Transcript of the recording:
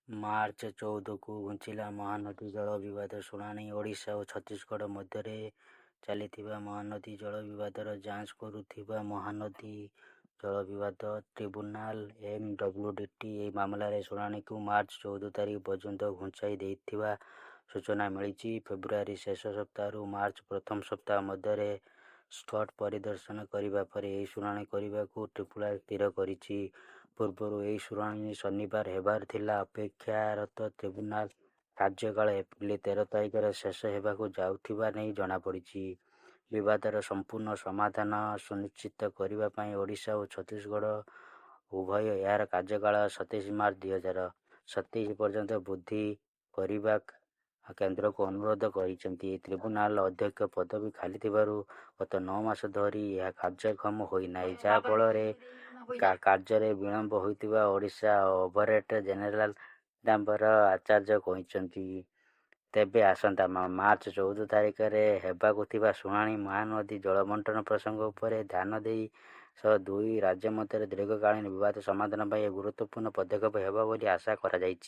March 14କୁ ଘୁଞ୍ଚିଲା Mahanadi ଜଳ ବିବାଦ ଶୁଣାଣି। ଓଡ଼ିଶା ଓ ଛତିଶଗଡ଼ ମଧ୍ୟରେ ଚାଲିଥିବା ମହାନଦୀ ଜଳ ବିବାଦର ଯାଞ୍ଚ କରୁଥିବା ମହାନଦୀ ଜଳ ବିବାଦ ଟ୍ରିବ୍ୟୁନାଲ (MWDT) ଏହି ମାମଲାର ଶୁଣାଣିକୁ ମାର୍ଚ୍ଚ 14 ତାରିଖ ପର୍ଯ୍ୟନ୍ତ ଘୁଞ୍ଚାଇ ଦେଇଥିବା ସୂଚନା ମିଳିଛି। ଫେବୃଆରୀ ଶେଷ ସପ୍ତାହରୁ ମାର୍ଚ୍ଚ ପ୍ରଥମ ସପ୍ତାହ ମଧ୍ୟରେ ସ୍ପଟ୍ ପରିଦର୍ଶନ କରିବା ପରେ ଏହି ଶୁଣାଣି କରିବାକୁ ଟ୍ରିବ୍ୟୁନାଲ ସ୍ଥିର କରିଛି। ପୂର୍ବରୁ ଏହି ଶୁଣାଣି ଶନିବାର ହେବାର ଥିଲା। ଅପେକ୍ଷାରତ ଟ୍ରିବ୍ୟୁନାଲ କାର୍ଯ୍ୟକାଳ ଏପ୍ରିଲ 13 ତାରିଖରେ ଶେଷ ହେବାକୁ ଯାଉଥିବା ନେଇ ଜଣାପଡ଼ିଛି। ବିବାଦର ସମ୍ପୂର୍ଣ୍ଣ ସମାଧାନ ସୁନିଶ୍ଚିତ କରିବା ପାଇଁ ଓଡ଼ିଶା ଓ ଛତିଶଗଡ଼ ଉଭୟ ଏହାର କାର୍ଯ୍ୟକାଳ 27 ମାର୍ଚ୍ଚ 2027 ପର୍ଯ୍ୟନ୍ତ ବୃଦ୍ଧି କରିବାକୁ କେନ୍ଦ୍ରକୁ ଅନୁରୋଧ କରିଛନ୍ତି। ଟ୍ରିବ୍ୟୁନାଲ ଅଧ୍ୟକ୍ଷ ପଦବୀ ଖାଲି ଥିବାରୁ ଗତ 9 ମାସ ଧରି ଏହା କାର୍ଯ୍ୟକ୍ଷମ ହୋଇନାହିଁ, ଯାହା ଫଳରେ କାର୍ଯ୍ୟରେ ବିଳମ୍ବ ହେଉଥିବା ଓଡ଼ିଶା ଓଭରଏଟ୍ ଜେନେରାଲ ଚିଦାମ୍ବର ଆଚାର୍ଯ୍ୟ କହିଛନ୍ତି। ତେବେ ଆସନ୍ତା ମାର୍ଚ୍ଚ 14 ତାରିଖରେ ହେବାକୁ ଥିବା ଶୁଣାଣି ମହାନଦୀ ଜଳବଣ୍ଟନ ପ୍ରସଙ୍ଗ ଉପରେ ଧ୍ୟାନ ଦେଇ ସହ ଦୁଇ ରାଜ୍ୟ ମଧ୍ୟରେ ଦୀର୍ଘକାଳୀନ ବିବାଦ ସମାଧାନ ପାଇଁ ଏକ ଗୁରୁତ୍ୱପୂର୍ଣ୍ଣ ପଦକ୍ଷେପ ହେବ ବୋଲି ଆଶା କରାଯାଉଛି।